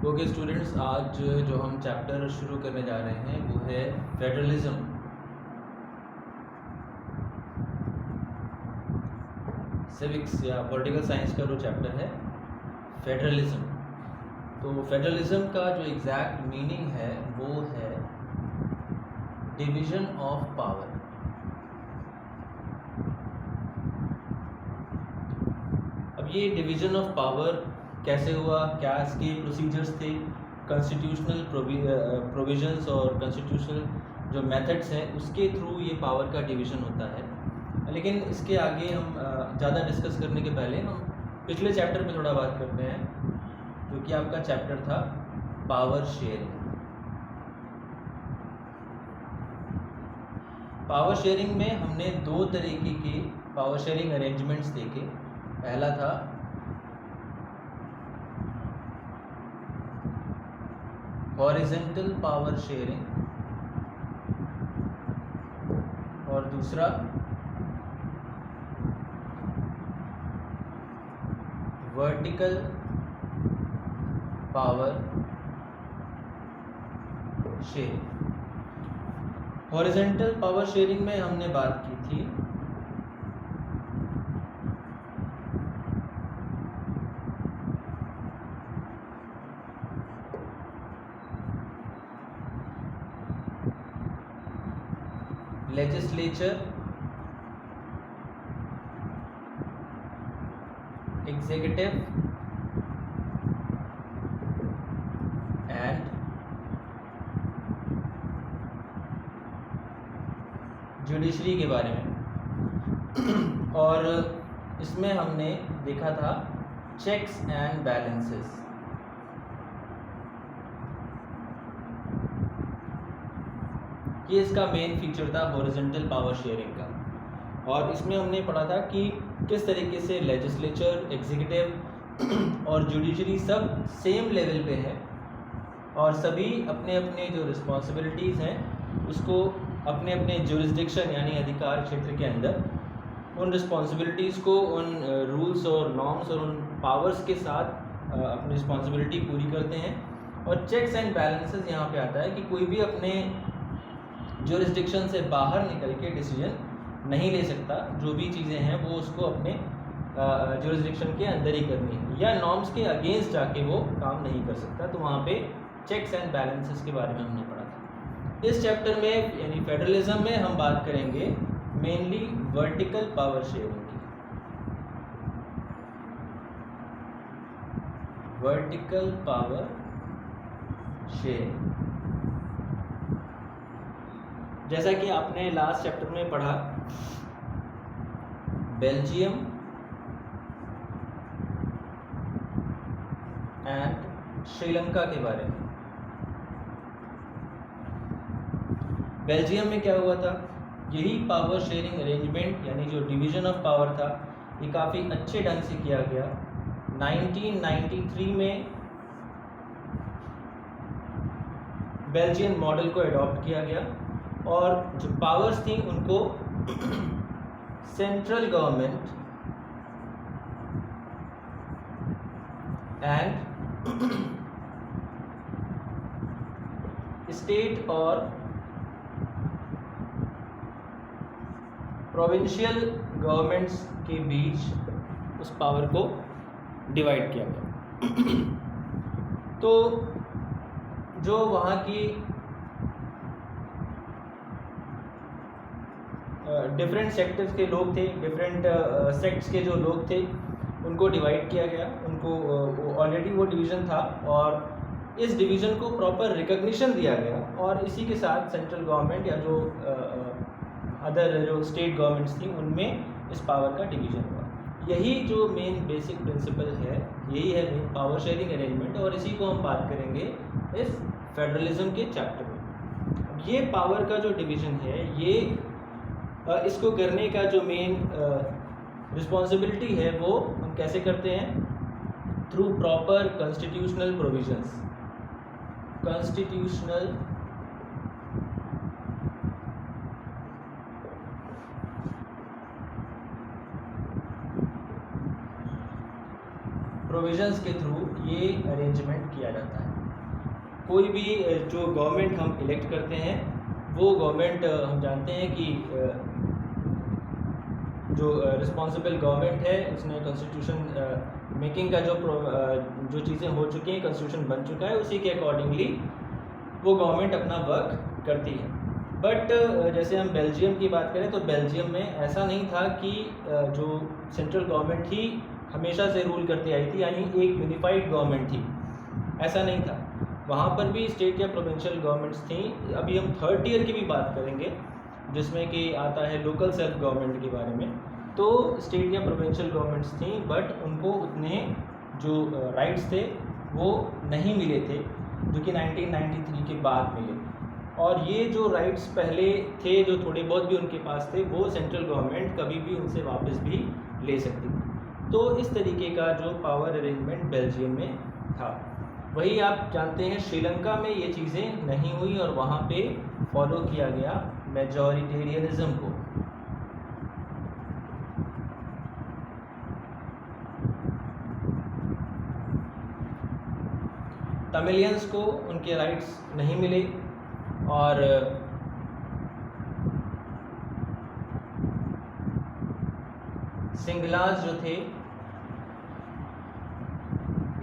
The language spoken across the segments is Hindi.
ओके स्टूडेंट्स, आज जो हम चैप्टर शुरू करने जा रहे हैं वो है फेडरलिज्म। सिविक्स या पॉलिटिकल साइंस का जो चैप्टर है फेडरलिज्म। तो फेडरलिज्म का जो एग्जैक्ट मीनिंग है वो है डिवीज़न ऑफ पावर। अब ये डिवीज़न ऑफ पावर कैसे हुआ, क्या इसके प्रोसीजर्स थे, कॉन्स्टिट्यूशनल प्रोविजंस और कॉन्स्टिट्यूशनल जो मेथड्स हैं उसके थ्रू ये पावर का डिवीज़न होता है। लेकिन इसके आगे हम ज़्यादा डिस्कस करने के पहले हम पिछले चैप्टर पे थोड़ा बात करते हैं, जो कि आपका चैप्टर था पावर शेयरिंग। पावर शेयरिंग में हमने दो तरीके के पावर शेयरिंग अरेंजमेंट्स देखे। पहला था हॉरिजॉन्टल पावर शेयरिंग और दूसरा vertical power sharing. Horizontal power sharing में हमने बात की थी लेजिस्लेचर, एग्जीक्यूटिव एंड जुडिशरी के बारे में। और इसमें हमने देखा था चेक्स एंड बैलेंसेस। ये इसका मेन फीचर था हॉरिजॉन्टल पावर शेयरिंग का। और इसमें हमने पढ़ा था कि किस तरीके से लेजिस्लेचर, एग्जीक्यूटिव और जुडिशरी सब सेम लेवल पे है और सभी अपने अपने जो रिस्पॉन्सिबिलिटीज़ हैं उसको अपने अपने जुरिस्डिक्शन यानी अधिकार क्षेत्र के अंदर उन रिस्पॉन्सिबिलिटीज़ को, उन रूल्स और नॉर्म्स और उन पावर्स के साथ अपनी रिस्पॉन्सिबिलिटी पूरी करते हैं। और चेक्स एंड बैलेंसेस यहाँ पे आता है कि कोई भी अपने जुरिस्डिक्शन से बाहर निकल के डिसीजन नहीं ले सकता। जो भी चीज़ें हैं वो उसको अपने जुरिस्डिक्शन के अंदर ही करनी है या नॉर्म्स के अगेंस्ट जाके वो काम नहीं कर सकता। तो वहाँ पे चेक्स एंड बैलेंसेस के बारे में हमने पढ़ा था। इस चैप्टर में यानी फेडरलिज्म में हम बात करेंगे मेनली वर्टिकल पावर शेयरिंग की। वर्टिकल पावर शेयरिंग, जैसा कि आपने लास्ट चैप्टर में पढ़ा बेल्जियम एंड श्रीलंका के बारे में। बेल्जियम में क्या हुआ था, यही पावर शेयरिंग अरेंजमेंट यानी जो डिवीज़न ऑफ पावर था ये काफ़ी अच्छे ढंग से किया गया। 1993 में बेल्जियन मॉडल को अडॉप्ट किया गया और जो पावर्स थी उनको सेंट्रल गवर्नमेंट एंड स्टेट और प्रोविंशियल गवर्नमेंट्स के बीच उस पावर को डिवाइड किया गया। तो जो वहाँ की डिफरेंट सेक्टर्स के लोग थे, डिफरेंट सेक्ट्स के जो लोग थे उनको डिवाइड किया गया। उनको ऑलरेडी वो डिवीज़न था और इस डिवीज़न को प्रॉपर रिकग्निशन दिया गया और इसी के साथ सेंट्रल गवर्नमेंट या जो अदर जो स्टेट गवर्नमेंट्स थी उनमें इस पावर का डिवीज़न हुआ। यही जो मेन बेसिक प्रिंसिपल है, यही है मेन पावर शेयरिंग अरेंजमेंट और इसी को हम बात करेंगे इस फेडरलिज्म के चैप्टर में। ये पावर का जो डिवीज़न है ये इसको करने का जो मेन रिस्पॉन्सिबिलिटी है वो हम कैसे करते हैं, through proper constitutional provisions. Constitutional provisions के थ्रू ये अरेंजमेंट किया जाता है। कोई भी जो गवर्नमेंट हम इलेक्ट करते हैं वो गवर्नमेंट हम जानते हैं कि जो रिस्पॉन्सिबल गवर्नमेंट है उसने कॉन्स्टिट्यूशन मेकिंग का जो चीज़ें हो चुकी हैं, कॉन्स्टिट्यूशन बन चुका है, उसी के अकॉर्डिंगली वो गवर्नमेंट अपना वर्क करती है। बट जैसे हम बेल्जियम की बात करें तो बेल्जियम में ऐसा नहीं था कि जो सेंट्रल गवर्नमेंट ही हमेशा से रूल करती आई थी, यानी एक यूनिफाइड गवर्नमेंट थी, ऐसा नहीं था। वहाँ पर भी स्टेट या प्रोविंशियल गवर्नमेंट्स थी। अभी हम थर्ड टियर की भी बात करेंगे जिसमें कि आता है लोकल सेल्फ गवर्नमेंट के बारे में। तो स्टेट या प्रोविंशियल गवर्नमेंट्स थी, बट उनको उतने जो राइट्स थे वो नहीं मिले थे जो कि 1993 के बाद मिले। और ये जो राइट्स पहले थे, जो थोड़े बहुत भी उनके पास थे, वो सेंट्रल गवर्नमेंट कभी भी उनसे वापस भी ले सकती थी। तो इस तरीके का जो पावर अरेंजमेंट बेल्जियम में था। वही आप जानते हैं श्रीलंका में ये चीज़ें नहीं हुई और वहाँ पे फॉलो किया गया मेजॉरिटेरियनिज्म को। तमिलियंस को उनके राइट्स नहीं मिले और सिंगलाज जो थे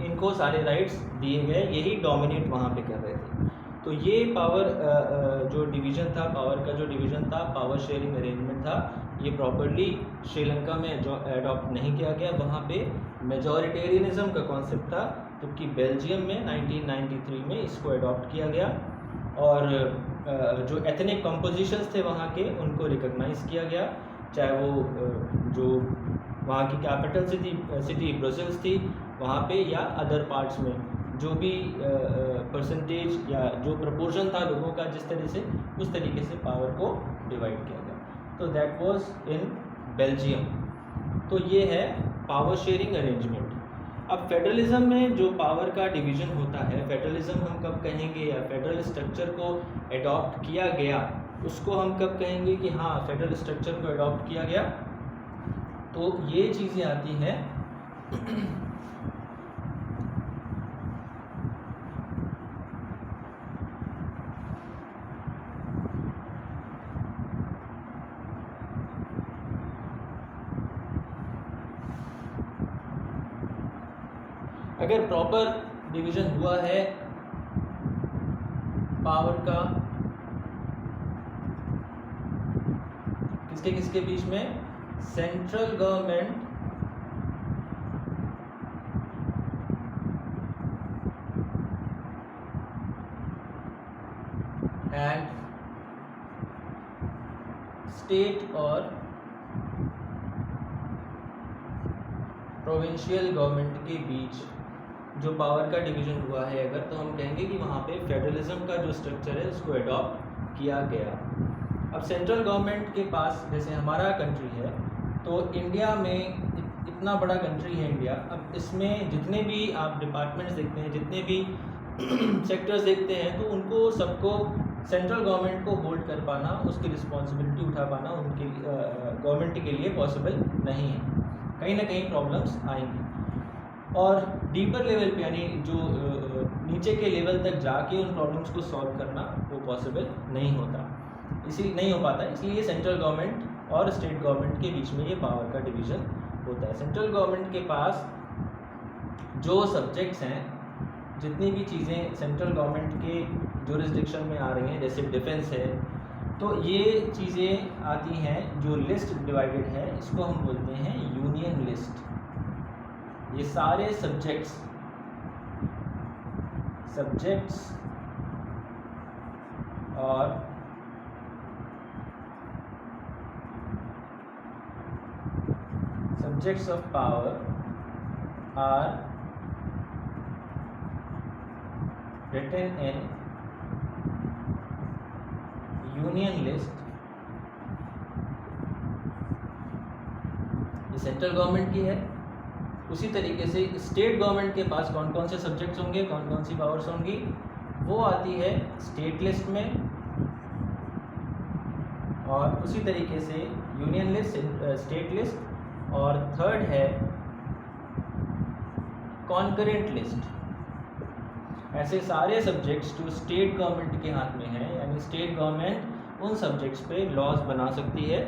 इनको सारे राइट्स दिए गए, यही डोमिनेट वहाँ पे कर रहे थे। तो ये पावर जो डिवीज़न था, पावर का जो डिवीज़न था, पावर शेयरिंग अरेंजमेंट था, ये प्रॉपर्ली श्रीलंका में जो अडॉप्ट नहीं किया गया। वहाँ पे मेजॉरिटेरियनिज्म का कॉन्सेप्ट था, जबकि बेल्जियम में 1993 में इसको अडॉप्ट किया गया और जो एथनिक कंपोजिशंस थे वहाँ के उनको रिकॉग्नाइज़ किया गया, चाहे वो जो वहाँ की कैपिटल सिटी ब्रसेल्स थी वहाँ पे या अदर पार्ट्स में, जो भी परसेंटेज या जो प्रपोर्शन था लोगों का जिस तरह से, उस तरीके से पावर को डिवाइड किया गया। तो दैट वाज इन बेल्जियम। तो ये है पावर शेयरिंग अरेंजमेंट। अब फेडरलिज्म में जो पावर का डिवीज़न होता है, फेडरलिज्म हम कब कहेंगे या फेडरल स्ट्रक्चर को एडॉप्ट किया गया, उसको हम कब कहेंगे कि हाँ फेडरल स्ट्रक्चर को एडॉप्ट किया गया। तो ये चीज़ें आती हैं अगर प्रॉपर डिवीज़न हुआ है पावर का किसके किसके बीच में, सेंट्रल गवर्नमेंट एंड स्टेट और प्रोविंशियल गवर्नमेंट के बीच जो पावर का डिवीज़न हुआ है अगर, तो हम कहेंगे कि वहाँ पे फेडरलिज्म का जो स्ट्रक्चर है उसको अडॉप्ट किया गया। अब सेंट्रल गवर्नमेंट के पास, जैसे हमारा कंट्री है, तो इंडिया में इतना बड़ा कंट्री है इंडिया, अब इसमें जितने भी आप डिपार्टमेंट्स देखते हैं, जितने भी सेक्टर्स देखते हैं, तो उनको सबको सेंट्रल गवर्नमेंट को होल्ड कर पाना, उसकी रिस्पॉन्सिबिलिटी उठा पाना उनके गवर्नमेंट के लिए पॉसिबल नहीं है। कहीं ना कहीं प्रॉब्लम्स आएंगी और डीपर लेवल पे, यानी जो नीचे के लेवल तक जाके उन प्रॉब्लम्स को सॉल्व करना वो पॉसिबल नहीं होता, नहीं हो पाता। इसलिए सेंट्रल गवर्नमेंट और स्टेट गवर्नमेंट के बीच में ये पावर का डिवीज़न होता है। सेंट्रल गवर्नमेंट के पास जो सब्जेक्ट्स हैं, जितनी भी चीज़ें सेंट्रल गवर्नमेंट के जुरिस्डिक्शन में आ रही हैं, जैसे डिफेंस है, तो ये चीज़ें आती हैं जो लिस्ट डिवाइडेड है, इसको हम बोलते हैं यूनियन लिस्ट। ये सारे सब्जेक्ट्स और subjects of power are written in union list। ये सेंट्रल गवर्नमेंट की है। उसी तरीके से स्टेट गवर्नमेंट के पास कौन कौन से सब्जेक्ट्स होंगे, कौन कौन सी पावर्स होंगी, वो आती है स्टेट लिस्ट में। और उसी तरीके से यूनियन लिस्ट, स्टेट लिस्ट, और थर्ड है कॉन्करेंट लिस्ट। ऐसे सारे सब्जेक्ट्स जो स्टेट गवर्नमेंट के हाथ में हैं, यानी स्टेट गवर्नमेंट उन सब्जेक्ट्स पे लॉज बना सकती है,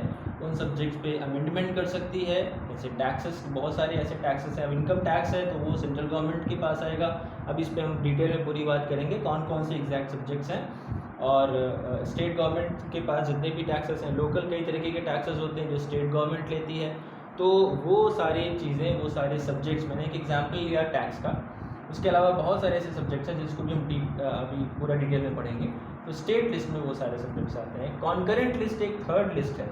उन सब्जेक्ट्स पे अमेंडमेंट कर सकती है। जैसे टैक्सेस, बहुत सारे ऐसे टैक्सेस हैं। अब इनकम टैक्स है तो वो सेंट्रल गवर्नमेंट के पास आएगा। अब इस पे हम डिटेल में पूरी बात करेंगे कौन कौन से एग्जैक्ट सब्जेक्ट्स हैं। और स्टेट गवर्नमेंट के पास जितने भी टैक्सेस हैं, लोकल कई तरीके के टैक्सेस होते हैं जो स्टेट गवर्नमेंट लेती है। तो वो सारी चीज़ें, वो सारे सब्जेक्ट्स, मैंने एक एग्जाम्पल लिया टैक्स का, उसके अलावा बहुत सारे ऐसे सब्जेक्ट्स हैं जिसको भी हम अभी पूरा डिटेल में पढ़ेंगे। तो स्टेट लिस्ट में वो सारे सब्जेक्ट्स आते हैं। कॉन्करेंट लिस्ट एक थर्ड लिस्ट है।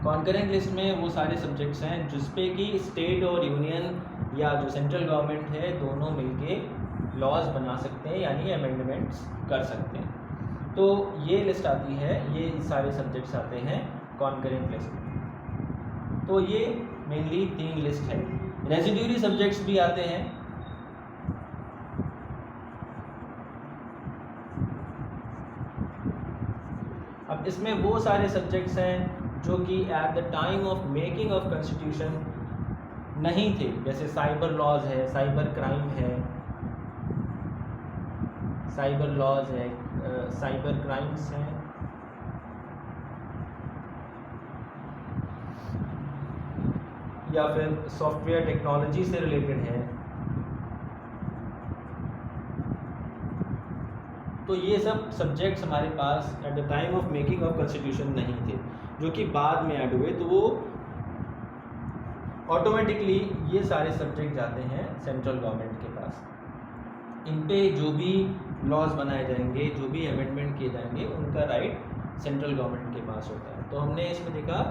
कॉन्करेंट लिस्ट में वो सारे सब्जेक्ट्स हैं जिसपे कि स्टेट और यूनियन या जो सेंट्रल गवर्नमेंट है दोनों मिलके लॉज बना सकते हैं, यानी अमेंडमेंट्स कर सकते हैं। तो ये लिस्ट आती है, ये सारे सब्जेक्ट्स आते हैं कॉन्करेंट लिस्ट में। तो ये मेनली 3 लिस्ट है। रेजिड्यूरी सब्जेक्ट्स भी आते हैं। अब इसमें वो सारे सब्जेक्ट्स हैं जो कि eight the time of making of constitution नहीं थे, जैसे साइबर लॉज है, साइबर क्राइम है, साइबर लॉज है, साइबर क्राइम्स हैं, या फिर सॉफ्टवेयर टेक्नोलॉजी से रिलेटेड है। तो ये सब सब्जेक्ट्स हमारे पास at the time of making of constitution नहीं थे, जो कि बाद में ऐड हुए। तो वो ऑटोमेटिकली ये सारे सब्जेक्ट जाते हैं सेंट्रल गवर्नमेंट के पास। इन पे जो भी लॉज बनाए जाएंगे, जो भी अमेंडमेंट किए जाएंगे, उनका राइट सेंट्रल गवर्नमेंट के पास होता है। तो हमने इसमें देखा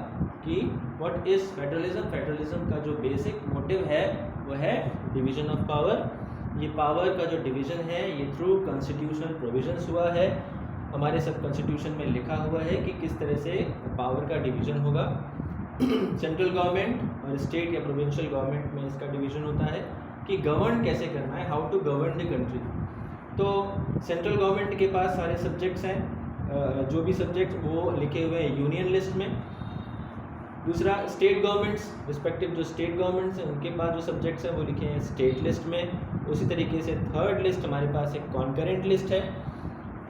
कि व्हाट इज़ फेडरलिज्म। फेडरलिज्म का जो बेसिक मोटिव है वो है डिवीजन ऑफ पावर। ये पावर का जो डिवीज़न है ये थ्रू कॉन्स्टिट्यूशनल प्रोविजंस हुआ है। हमारे सब कॉन्स्टिट्यूशन में लिखा हुआ है कि किस तरह से पावर का डिवीज़न होगा। सेंट्रल गवर्नमेंट और स्टेट या प्रोविंशियल गवर्नमेंट में इसका डिवीज़न होता है कि गवर्न कैसे करना है, how to govern the country. तो सेंट्रल गवर्नमेंट के पास सारे सब्जेक्ट्स हैं, जो भी सब्जेक्ट्स वो लिखे हुए हैं यूनियन लिस्ट में। दूसरा, स्टेट गवर्नमेंट्स, रिस्पेक्टिव जो स्टेट गवर्नमेंट्स हैं उनके पास जो सब्जेक्ट्स हैं वो लिखे हैं स्टेट लिस्ट में। उसी तरीके से थर्ड लिस्ट हमारे पास एक कॉन्करेंट लिस्ट है।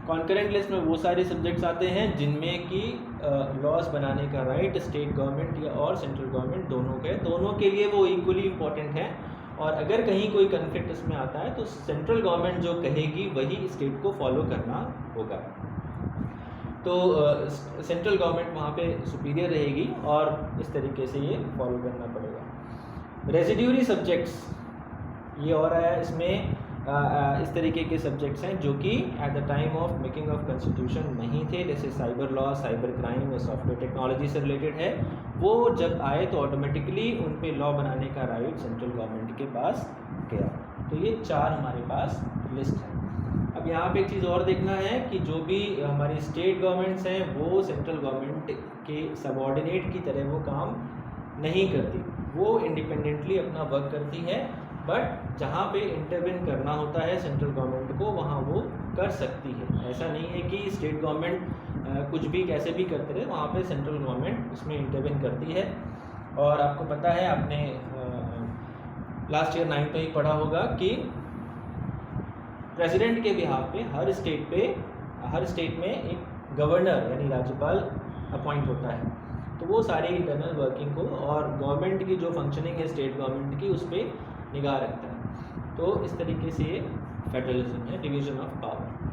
कॉन्करेंट लिस्ट में वो सारे सब्जेक्ट्स आते हैं जिनमें कि लॉज बनाने का राइट स्टेट गवर्नमेंट या और सेंट्रल गवर्नमेंट दोनों के लिए वो इक्वली इम्पॉर्टेंट है। और अगर कहीं कोई कन्फ्लिक्ट इसमें आता है तो सेंट्रल गवर्नमेंट जो कहेगी वही स्टेट को फॉलो करना होगा। तो सेंट्रल गवर्नमेंट वहाँ पे सुपीरियर रहेगी और इस तरीके से ये फॉलो करना पड़ेगा। रेजिड्यूरी सब्जेक्ट्स ये और आया इसमें, इस तरीके के सब्जेक्ट्स हैं जो कि eight the time of making of constitution नहीं थे, जैसे साइबर लॉ, साइबर क्राइम या सॉफ्टवेयर टेक्नोलॉजी से रिलेटेड है। वो जब आए तो ऑटोमेटिकली उन पे लॉ बनाने का राइट सेंट्रल गवर्नमेंट के पास गया। तो ये 4 हमारे पास लिस्ट है। अब यहाँ पे एक चीज़ और देखना है कि जो भी हमारी स्टेट गवर्नमेंट्स हैं वो सेंट्रल गवर्नमेंट के सबऑर्डिनेट की तरह वो काम नहीं करती, वो इंडिपेंडेंटली अपना वर्क करती है। बट जहाँ पे इंटरवेन करना होता है सेंट्रल गवर्नमेंट को वहाँ वो कर सकती है। ऐसा नहीं है कि स्टेट गवर्नमेंट कुछ भी कैसे भी करते रहे, वहाँ पे सेंट्रल गवर्नमेंट उसमें इंटरवेन करती है। और आपको पता है, आपने लास्ट ईयर 9th में ही पढ़ा होगा कि प्रेसिडेंट के बिहाफ पे हर स्टेट में एक गवर्नर यानी राज्यपाल अपॉइंट होता है। तो वो सारी इंटरनल वर्किंग को और गवर्नमेंट की जो फंक्शनिंग है स्टेट गवर्नमेंट की उस पर निगाह रखता है। तो इस तरीके से ये फेडरलिज्म है, डिवीजन ऑफ पावर।